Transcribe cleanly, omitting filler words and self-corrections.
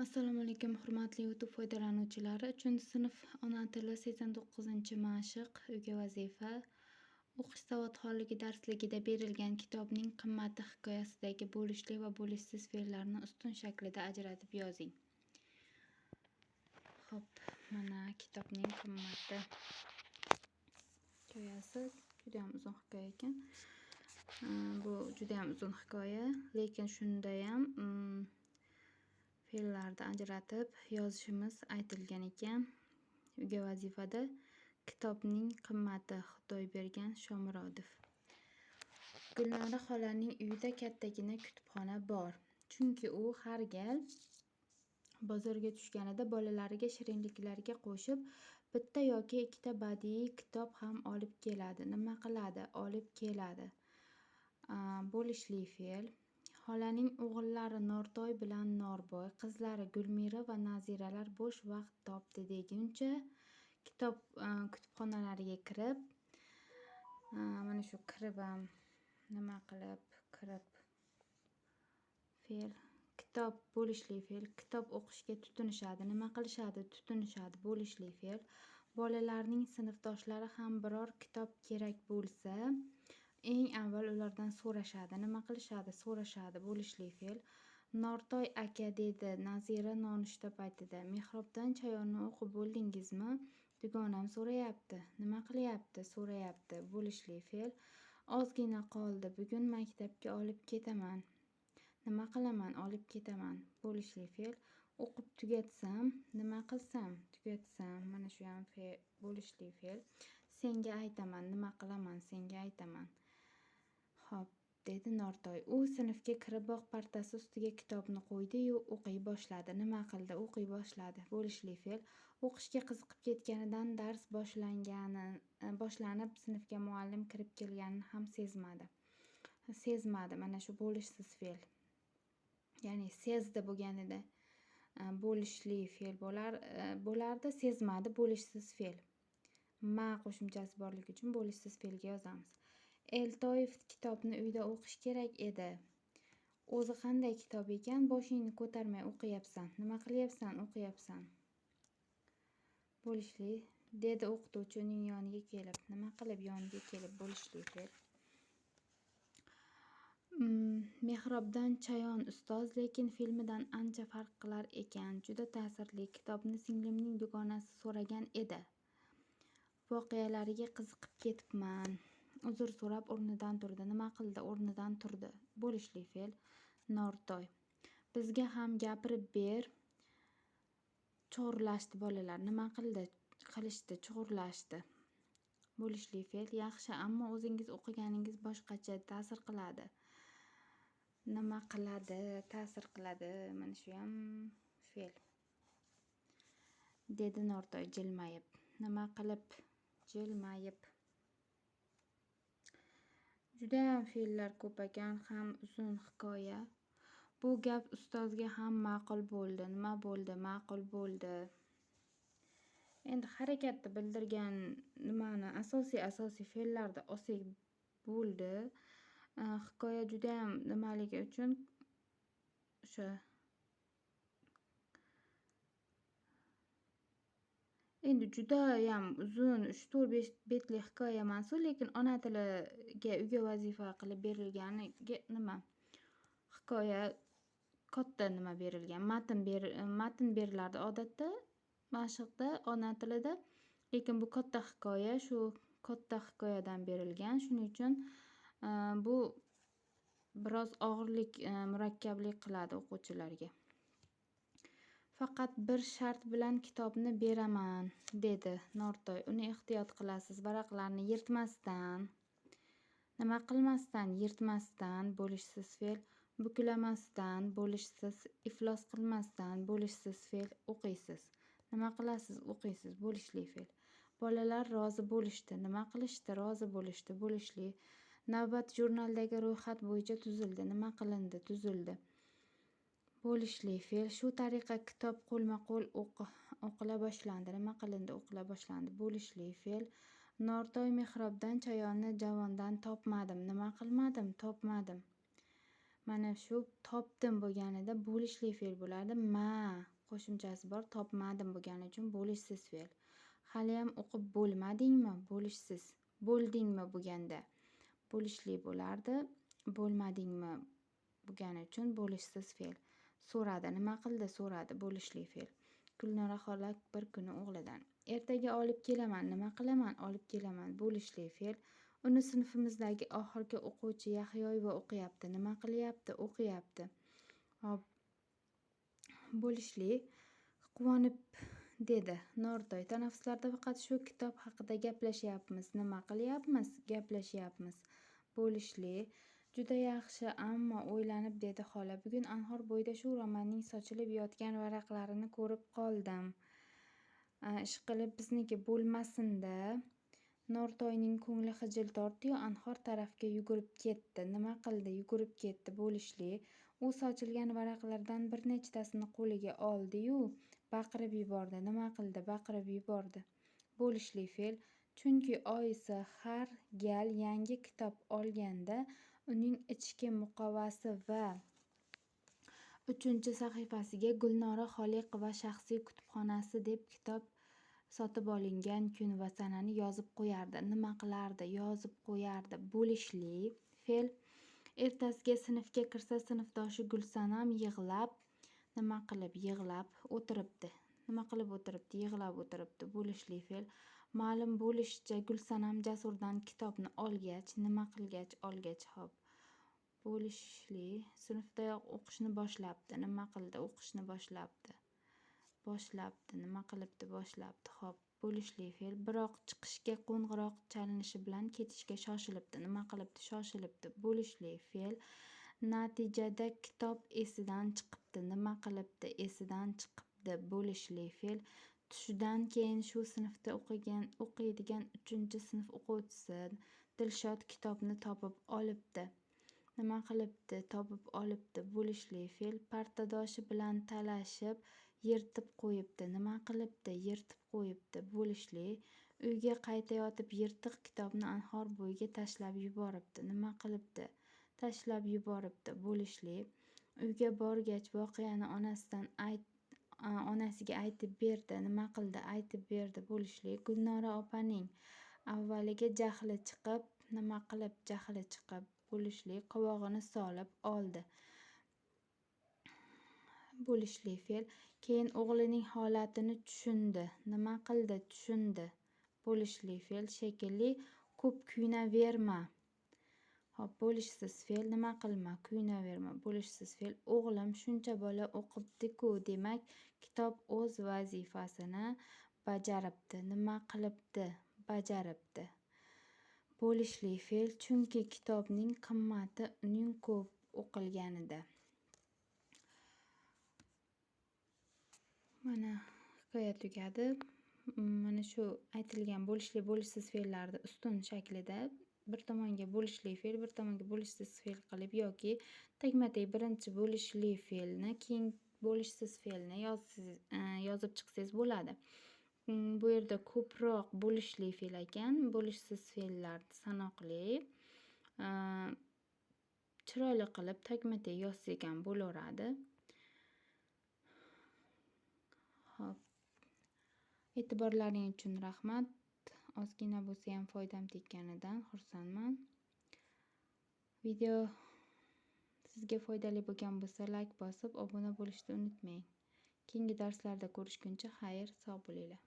Assalomu alaykum, hurmatli YouTube foydalanuvchilari. 3-sinf ona tili 89-mashq uyga vazifa. O'qish savodxonligi darsligida berilgan kitobning qimmati hikoyasidagi bo'lishli va bo'lishsiz fe'llarni ustun shaklida ajratib yozing. Xo'p, mana kitobning qimmati hikoyasi juda ham uzun hikoya ekan. Bu juda ham uzun hikoya, lekin shunda ham fe'llarni ajratib yozishimiz aytilgan ekan. Uyga vazifada kitobning qimmati Xudoybergan Shomurodov. Gulnora xolaning uyida kattagina kutubxona bor. Chunki u har gal bozorga tushganida bolalariga shirinliklarga qo'shib bitta yoki ikkita badiiy kitob ham olib keladi. Nima qiladi? Olib keladi. Bo'lishli fe'l. Xolaning o'g'illari Nortoy bilan Norboy, qizlari Gulmira va Naziralar bo'sh vaqt topdi deguncha kutubxonalariga kirib, mana shu kirib ham nima qilib kirib fe'l, kitob bo'lishli fe'l, kitob o'qishga tutinishadi. Nima qilishadi? Tutinishadi. Bo'lishli fe'l. Bolalarning sinfdoshlari ham biror kitob kerak bo'lsa, eng avval ulardan so'rashadi. Nima qilishadi? So'rashadi. Bo'lishli fe'l. Nortoy aka, dedi Nazira nonushta paytida. Mehrobdan chayonni o'qib bo'ldingizmi? Dugonam so'rayapti. Nima qilyapti? So'rayapti. Bo'lishli fe'l. Ozgina qoldi. Bugun maktabga olib ketaman. Nima qilaman? Olib ketaman. Bo'lishli fe'l. O'qib tugatsam, nima qilsam? Tugatsam. Mana shu ham bo'lishli fe'l. Senga aytaman. Nima qilaman? Senga aytaman. Xo'p, dedi Nortoy. U sinfga kiriboq partasi ustiga kitobni qo'ydi-yu o'qiy boshladi. Nima qildi? O'qiy boshladi. Bo'lishli fe'l. O'qishga qiziqib ketganidan dars boshlanib sinfga muallim kirib kelganini ham sezmadi. Mana shu bo'lishsiz fe'l. Ya'ni sezdi bo'lganida bo'lishli fe'l bo'lardi, sezmadi bo'lishsiz fe'l. Ma qo'shimchasi borligi uchun bo'lishsiz fe'lga yozamiz. Eltoyev kitobni uyda o'qish kerak edi. O'zi qanday kitob ekan? Boshingni ko'tarmay o'qiyapsan. Nima qilyapsan? O'qiyapsan. Bo'lishli, dedi o'qituvchi uning yoniga kelib. Nima qilib? Yoniga kelib. Bo'lishli fe'l. Mehrobdan chayon ustoz, lekin filmidan ancha farq qilar ekan. Juda ta'sirli. Kitobni singlimning dugonasi so'ragan edi. Voqealariga qiziqib ketibman. Uzr so'rab o'rnidan turdi. Nima qildi? O'rnidan turdi. Bo'lishli fe'l. Nortoy. Bizga ham gapirib ber. Chug'urlashdi bolalar. Nima qilishdi? Chug'urlashdi. Bo'lishli fe'l. Yaxshi, ammo o'zingiz o'qiganingiz boshqacha ta'sir qiladi. Nima qiladi? Ta'sir qiladi. Mana shu ham fe'l. Dedi Nortoy jilmayib. Nima qilib? Jilmayib. Juda ham fe'llar ko'p ekan, ham uzun hikoya. Bu gap ustozga ham ma'qul bo'ldi. Nima bo'ldi? Ma'qul bo'ldi. Endi harakatni bildirgan nimani asosiy fe'llarni olsak bo'ldi. Hikoya juda ham nimaligi uchun o'sha endi juda ham uzun 3-4-5 betli hikoya emas-u, lekin ona tiliga uyga vazifa qilib berilganiga hikoya katta berilgan. Matn berilardi odatda mashqda ona tilida, lekin bu katta hikoya, shu katta hikoyadan berilgan. Shuning uchun bu biroz og'irlik, murakkablik qiladi o'quvchilarga. Faqat bir shart bilan kitobni beraman, dedi Nortoy. Uni ehtiyot qilasiz, varaqlarni yirtmasdan. Nima qilmasdan? Yirtmasdan. Bo'lishsiz fe'l. Buklamasdan. Bo'lishsiz. Iflos qilmasdan. Bo'lishsiz fe'l. O'qiysiz. Nima qilasiz? O'qiysiz. Bo'lishli fe'l. Bolalar rozi bo'lishdi. Nima qilishdi? Rozi bo'lishdi. Bo'lishli. Navbat jurnaldagi ro'yxat bo'yicha tuzildi. Nima qilindi? Tuzildi. Bo'lishli fe'l. Shu tariqa kitob qo'lma-qo'l o'qila boshlandi. Nima qilindi? O'qila boshlandi. Bo'lishli fe'l. Nortoy mehrobdan chayonni javondan topmadim. Nima qilmadim? Topmadim. Mana shu topdim bo'lganida bo'lishli fe'l bo'ladi. Ma qo'shimchasi bor. Topmadim bo'lgani uchun bo'lishsiz fe'l. Haliyam o'qib bo'lmadingmi? Bo'lishsiz. Bo'ldingmi bo'lganda bo'lishli bo'lardi. Bo'lmadingmi bo'lgani uchun bo'lishsiz fe'l. So'radi. Nima qildi? So'radi. Bo'lishli fe'l. Gulnora xola bir kuni o'g'lidan: ertaga olib kelaman. Nima qilaman? Olib kelaman. Bo'lishli fe'l. Uni sinfimizdagi oxirgi o'quvchi Yahyoyeva o'qiyapti. Nima qilyapti? O'qiyapti. Hop. Bo'lishli. Quvonib dedi Nortoy: tanaffuslarda faqat shu kitob haqida gaplashyapmiz. Nima qilyapmiz? Gaplashyapmiz. Bo'lishli. Juda yaxshi, ammo o'ylanib dedi xola: bugun anhor bo'yida shu romanning sochilib yotgan varaqlarini ko'rib qoldim. Ishqilib bizniki bo'lmasin-da. Nortoyning ko'ngli xijil tortdi-yu, anhor tarafga yugurib ketdi. Nima qildi? Yugurib ketdi. Bo'lishli. U sochilgan varaqlardan bir nechtasini qo'liga oldi-yu, baqirib yubordi. Nima qildi? Baqirib yubordi. Bo'lishli fe'l. Chunki oyisi har gal yangi kitob olganda uning ichki muqovasi va 3-sahifasiga Gulnora Xoliqova shaxsiy kutubxonasi deb kitob sotib olingan kun va sanani yozib qo'yardi. Nima qilardi? Yozib qo'yardi. Bo'lishli fe'l. Ertasiga sinfga kirsa, sinfdoshi Gulsanam yig'lab, nima qilib yig'lab o'tiribdi. Nima qilib o'tiribdi? Yig'lab o'tiribdi. Bo'lishli fe'l. Ma'lum bo'lishicha, Gulsanam Jasurdan kitobni olgach, nima qilgach? Olgach, hop. Bo'lishli. Sinfdayoq o'qishni boshlabdi. Nima qildi? O'qishni boshlabdi. Nima qilibdi? Boshlabdi. Hop. Bo'lishli fe'l. Biroq chiqishga qo'ng'iroq chalinishi bilan ketishga shoshilibdi. Nima qilibdi? Shoshilibdi. Bo'lishli fe'l. Natijada kitob esidan chiqibdi. Nima qilibdi? Esidan chiqibdi. Bo'lishli fe'l. Tushidan keyin shu sinfda o'qiydigan 3-sinf o'quvchisi Dilshod kitobni topib olibdi. Nima qilibdi? Topib olibdi. Bo'lishli fe'l. Partadoshi bilan talashib, yirtib qo'yibdi. Nima qilibdi? Yirtib qo'yibdi. Bo'lishli. Uyga qaytayotib yirtiq kitobni anhor bo'yiga tashlab yuboribdi. Nima qilibdi? Tashlab yuboribdi. Bo'lishli. Uyga borgach voqeani onasiga aytib berdi. Nima qildi? Aytib berdi. Bo'lishli. Gulnora opaning avvaliga jahli chiqib, nima qilib? Jahli chiqib. Bo'lishli. Qovog'ini solib oldi. Bo'lishli fe'l. Keyin o'g'lining holatini tushundi. Nima qildi? Tushundi. Bo'lishli fe'l. Shekilli. Ko'p kuyunaverma. Hop. Bo'lishsiz fe'l. Nima qilma? Kuyunaverma. Bo'lishsiz fe'l. O'g'lim shuncha bola o'qibdi-ku, demak kitob o'z vazifasini bajaribdi. Nima qilibdi? Bajaribdi. Bo'lishli fe'l. Chunki kitobning qimmati uning ko'p o'qilganida. Mana hikoya tugadi. Mana shu aytilgan bo'lishli bo'lishsiz fe'llarni ustun shaklida bir tomonga bo'lishli fe'l, bir tomonga bo'lishsiz fe'l qilib yoki tagma-tag birinchi bo'lishli fe'lni, keyin bo'lishsiz fe'lni yozib chiqsangiz bo'ladi. Bu yerda ko'proq bo'lishli fe'l ekan, bo'lishsiz fe'llar sanoqli. Chiroyli qilib tagma-tag yozsak ham bo'laveradi. Hop. E'tiborlaring uchun rahmat. Ozgina bo'lsa ham foydam tekanidan xursandman. Video sizga foydali bo'lgan bo'lsa, like bosib, obuna bo'lishni unutmang. Keyingi darslarda ko'rishguncha xayr, sog' bo'linglar.